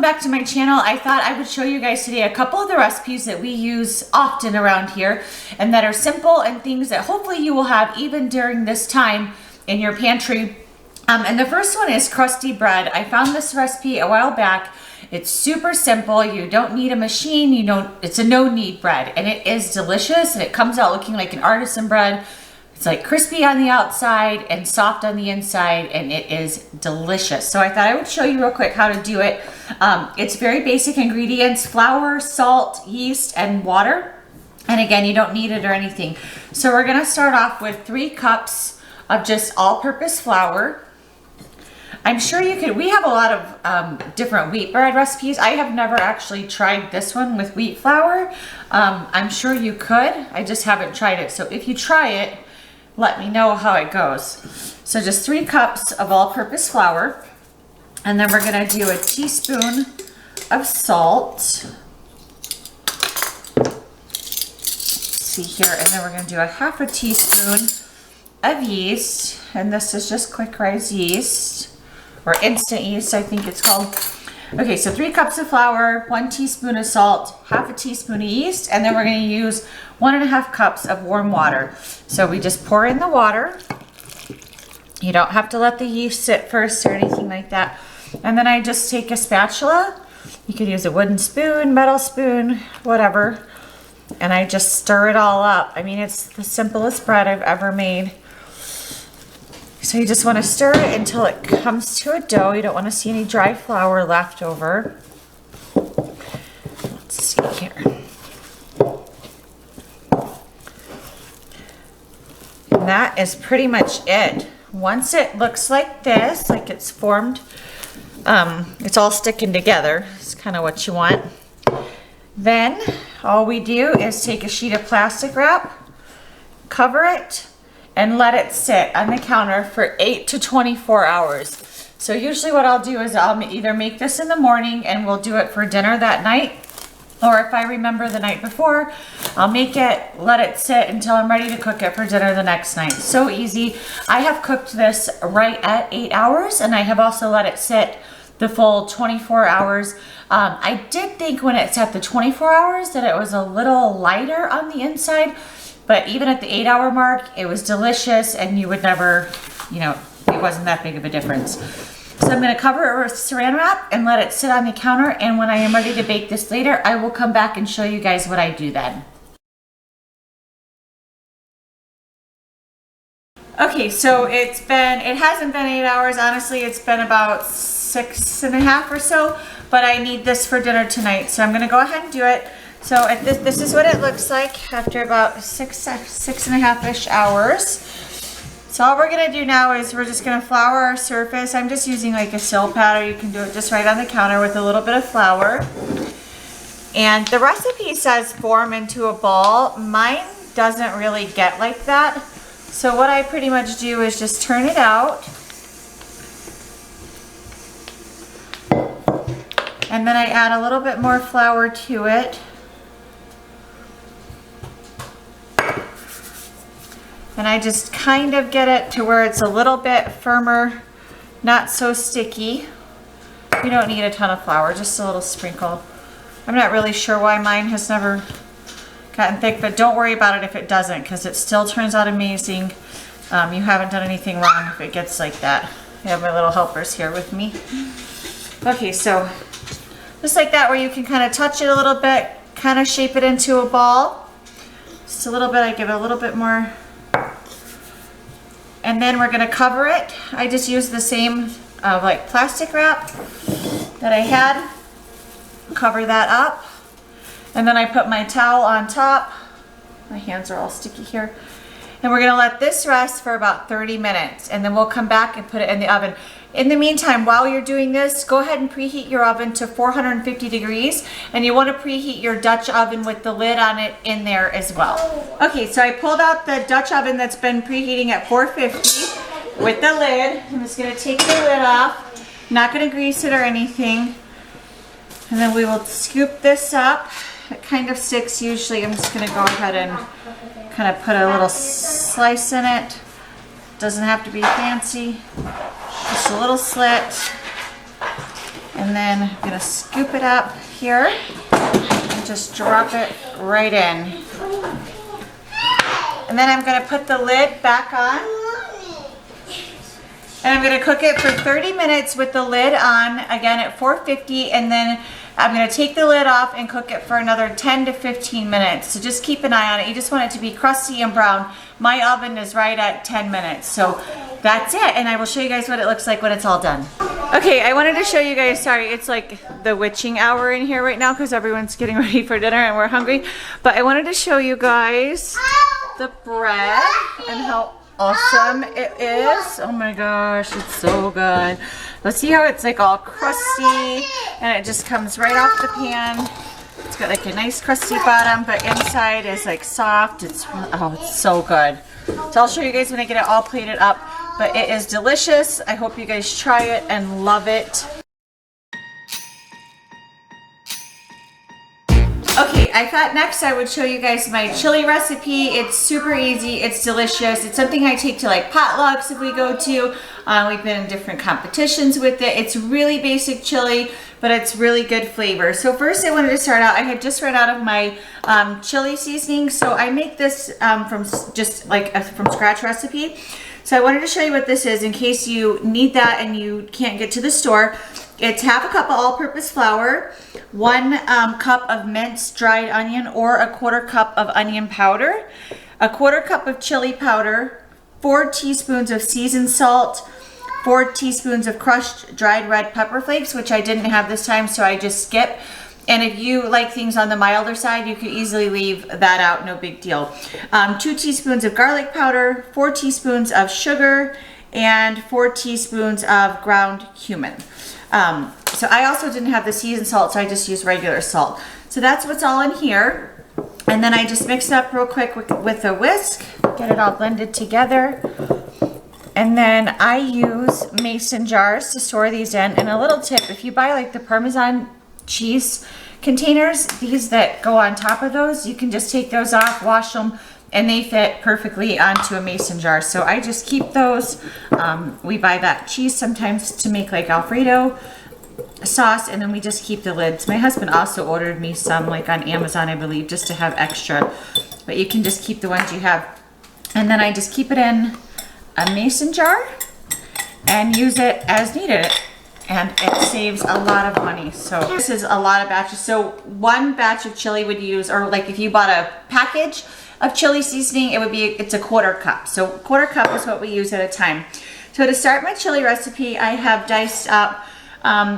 welcome back to my channel. I thought I would show you guys today a couple of the recipes that we use often around here and that are simple and things that hopefully you will have even during this time in your pantry. And the first one is crusty bread. I found this recipe a while back. It's super simple. You don't need a machine. It's a no-knead bread, and it is delicious, and it comes out looking like an artisan bread. It's like crispy on the outside and soft on the inside, and it is delicious. So I thought I would show you real quick how to do it. It's very basic ingredients: flour, salt, yeast, and water. And again, you don't need it or anything. So we're gonna start off with 3 cups of just all-purpose flour. I'm sure you could, we have a lot of different wheat bread recipes. I have never actually tried this one with wheat flour. I'm sure you could, I just haven't tried it. So if you try it, let me know how it goes. So just 3 cups of all-purpose flour. And then we're gonna do a teaspoon of salt. Let's see here, and then we're gonna do a half a teaspoon of yeast. And this is just quick rise yeast, or instant yeast, I think it's called. Okay, so 3 cups of flour, 1 teaspoon of salt, half a teaspoon of yeast, and then we're gonna use 1.5 cups of warm water. So we just pour in the water. You don't have to let the yeast sit first or anything like that. And then I just take a spatula. You could use a wooden spoon, metal spoon, whatever. And I just stir it all up. I mean, it's the simplest bread I've ever made. So you just want to stir it until it comes to a dough. You don't want to see any dry flour left over. Let's see here. And that is pretty much it. Once it looks like this, like it's formed, it's all sticking together. It's kind of what you want. Then all we do is take a sheet of plastic wrap, cover it, and let it sit on the counter for 8 to 24 hours. So usually what I'll do is I'll either make this in the morning and we'll do it for dinner that night, or if I remember the night before, I'll make it, let it sit until I'm ready to cook it for dinner the next night. So easy. I have cooked this right at 8 hours, and I have also let it sit the full 24 hours. I did think when it set the 24 hours that it was a little lighter on the inside, but even at the 8-hour mark, it was delicious, and you would never, it wasn't that big of a difference. So I'm gonna cover it with saran wrap and let it sit on the counter, and when I am ready to bake this later, I will come back and show you guys what I do then. Okay, so it hasn't been 8 hours, honestly, it's been about 6.5 or so, but I need this for dinner tonight, so I'm gonna go ahead and do it. So this is what it looks like after about 6.5-ish hours. So all we're gonna do now is we're just gonna flour our surface. I'm just using like a sill pad, or you can do it just right on the counter with a little bit of flour. And the recipe says form into a ball. Mine doesn't really get like that. So what I pretty much do is just turn it out. And then I add a little bit more flour to it. And I just kind of get it to where it's a little bit firmer, not so sticky. You don't need a ton of flour, just a little sprinkle. I'm not really sure why mine has never gotten thick, but don't worry about it if it doesn't, because it still turns out amazing. You haven't done anything wrong if it gets like that. I have my little helpers here with me. Okay, so just like that, where you can kind of touch it a little bit, kind of shape it into a ball. Just a little bit, I give it a little bit more. And then we're gonna cover it. I just use the same like plastic wrap that I had. Cover that up. And then I put my towel on top. My hands are all sticky here. And we're gonna let this rest for about 30 minutes, and then we'll come back and put it in the oven. In the meantime, while you're doing this, go ahead and preheat your oven to 450 degrees, and you want to preheat your Dutch oven with the lid on it in there as well. Okay, so I pulled out the Dutch oven that's been preheating at 450 with the lid. I'm just going to take the lid off, not going to grease it or anything, and then we will scoop this up. It kind of sticks usually. I'm just going to go ahead and kind of put a little slice in it. Doesn't have to be fancy. Just a little slit. And then I'm gonna scoop it up here and just drop it right in. And then I'm gonna put the lid back on. And I'm gonna cook it for 30 minutes with the lid on, again at 450, and then I'm gonna take the lid off and cook it for another 10 to 15 minutes. So just keep an eye on it. You just want it to be crusty and brown. My oven is right at 10 minutes. So that's it, and I will show you guys what it looks like when it's all done. Okay, I wanted to show you guys, sorry, it's like the witching hour in here right now because everyone's getting ready for dinner and we're hungry. But I wanted to show you guys the bread and how awesome it is. Oh my gosh, it's so good. Let's see how it's like all crusty and it just comes right off the pan. It's got like a nice crusty bottom, but inside is like soft. It's so good. So I'll show you guys when I get it all plated up, but it is delicious. I hope you guys try it and love it. Okay, I thought next I would show you guys my chili recipe. It's super easy, it's delicious. It's something I take to like potlucks if we go to. We've been in different competitions with it. It's really basic chili, but it's really good flavor. So first I wanted to start out, I had just run out of my chili seasoning. So I make this from just like a from scratch recipe. So I wanted to show you what this is in case you need that and you can't get to the store. It's half a cup of all-purpose flour, 1 cup of minced dried onion or a 1/4 cup of onion powder, a 1/4 cup of chili powder, 4 teaspoons of seasoned salt, 4 teaspoons of crushed dried red pepper flakes, which I didn't have this time, so I just skipped. And if you like things on the milder side, you could easily leave that out, no big deal. 2 teaspoons of garlic powder, 4 teaspoons of sugar, and 4 teaspoons of ground cumin. So I also didn't have the seasoned salt, so I just used regular salt. So that's what's all in here. And then I just mix it up real quick with a whisk, get it all blended together. And then I use mason jars to store these in. And a little tip, if you buy like the Parmesan cheese containers, these that go on top of those, you can just take those off, wash them, and they fit perfectly onto a mason jar. So I just keep those. We buy that cheese sometimes to make like Alfredo sauce, and then we just keep the lids. My husband also ordered me some like on Amazon, I believe, just to have extra, but you can just keep the ones you have. And then I just keep it in a mason jar and use it as needed. And it saves a lot of money. So this is a lot of batches. So 1 batch of chili would use, or like if you bought a package of chili seasoning, it's a 1/4 cup. So 1/4 cup is what we use at a time. So to start my chili recipe, I have diced up,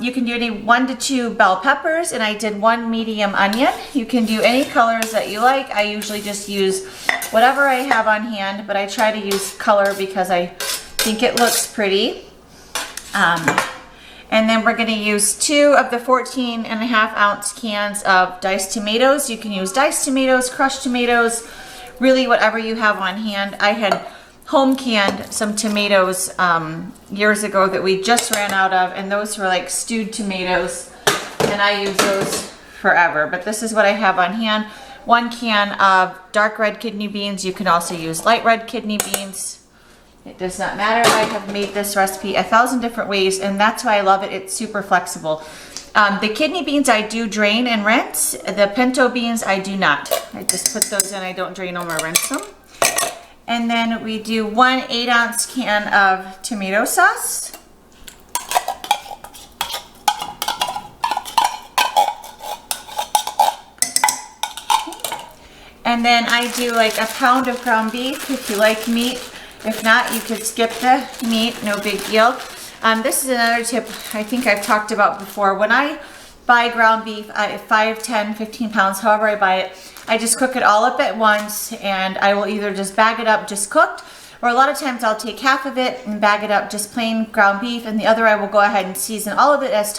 you can do any 1 to 2 bell peppers, and I did 1 medium onion. You can do any colors that you like. I usually just use whatever I have on hand, but I try to use color because I think it looks pretty. And then we're going to use 2 of the 14.5-ounce cans of diced tomatoes. You can use diced tomatoes, crushed tomatoes, really whatever you have on hand. I had home canned some tomatoes years ago that we just ran out of, and those were like stewed tomatoes, and I use those forever. But this is what I have on hand. 1 can of dark red kidney beans. You can also use light red kidney beans. It does not matter. I have made this recipe 1,000 different ways, and that's why I love it. It's super flexible. The kidney beans I do drain and rinse. The pinto beans I do not. I just put those in. I don't drain them or rinse them. And then we do 1 8-ounce can of tomato sauce. And then I do like 1 pound of ground beef if you like meat. If not, you could skip the meat, no big deal. This is another tip I think I've talked about before. When I buy ground beef, 5, 10, 15 pounds, however I buy it, I just cook it all up at once, and I will either just bag it up just cooked, or a lot of times I'll take half of it and bag it up just plain ground beef, and the other I will go ahead and season all of it as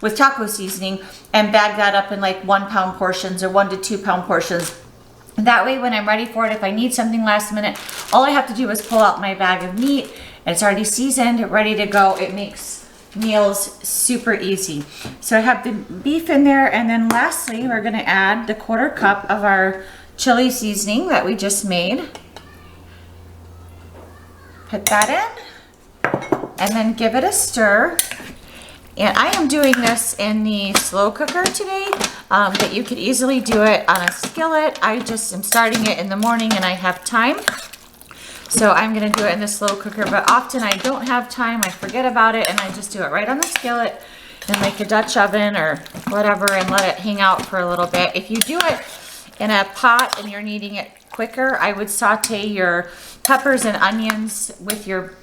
with taco seasoning and bag that up in like 1 pound portions or 1 to 2 pound portions. That way when I'm ready for it, if I need something last minute, all I have to do is pull out my bag of meat. It's already seasoned, ready to go. It makes meals super easy. So I have the beef in there, and then lastly, we're gonna add the 1/4 cup of our chili seasoning that we just made. Put that in, and then give it a stir. And I am doing this in the slow cooker today, but you could easily do it on a skillet. I just am starting it in the morning and I have time. So I'm gonna do it in the slow cooker, but often I don't have time, I forget about it, and I just do it right on the skillet in like a Dutch oven or whatever and let it hang out for a little bit. If you do it in a pot and you're needing it quicker, I would saute your peppers and onions with your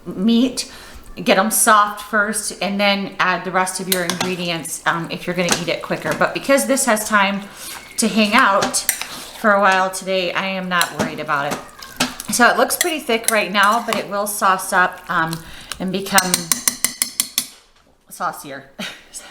meat, get them soft first, and then add the rest of your ingredients if you're gonna eat it quicker. But because this has time to hang out for a while today, I am not worried about it. So it looks pretty thick right now, but it will sauce up and become saucier.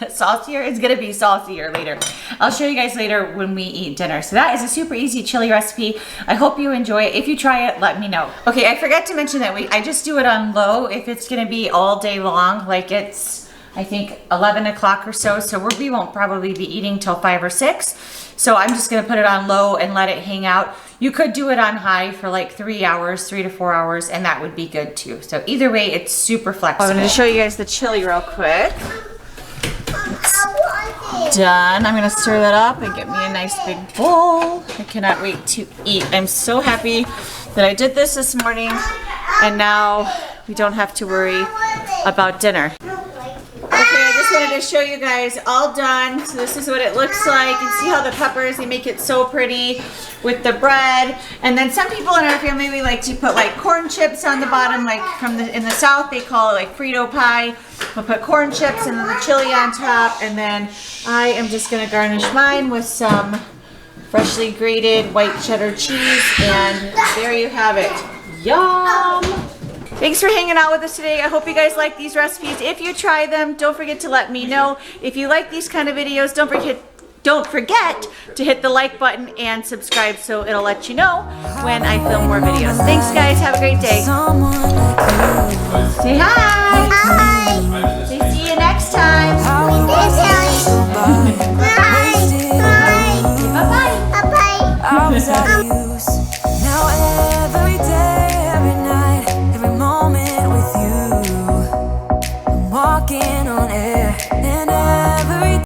Saucier? It's gonna be saucier later. I'll show you guys later when we eat dinner. So that is a super easy chili recipe. I hope you enjoy it. If you try it, let me know. Okay, I forgot to mention that I just do it on low if it's gonna be all day long, like it's, I think 11 o'clock or so. So we won't probably be eating till 5 or 6. So I'm just gonna put it on low and let it hang out. You could do it on high for like 3 hours, 3 to 4 hours, and that would be good too. So either way, it's super flexible. I'm gonna show you guys the chili real quick. It's done. I'm gonna stir that up and get me a nice big bowl. I cannot wait to eat. I'm so happy that I did this morning, and now we don't have to worry about dinner. Okay, I just wanted to show you guys all done. So this is what it looks like. You see how the peppers, they make it so pretty with the bread. And then some people in our family, we like to put like corn chips on the bottom, like in the South, they call it like Frito pie. We'll put corn chips and then the chili on top. And then I am just gonna garnish mine with some freshly grated white cheddar cheese. And there you have it. Yum! Thanks for hanging out with us today. I hope you guys like these recipes. If you try them, don't forget to let me know. If you like these kind of videos, don't forget to hit the like button and subscribe so it'll let you know when I film more videos. Thanks guys, have a great day. Say hi. Hi. Say see you next time. Bye. Bye. Bye. Bye. Bye.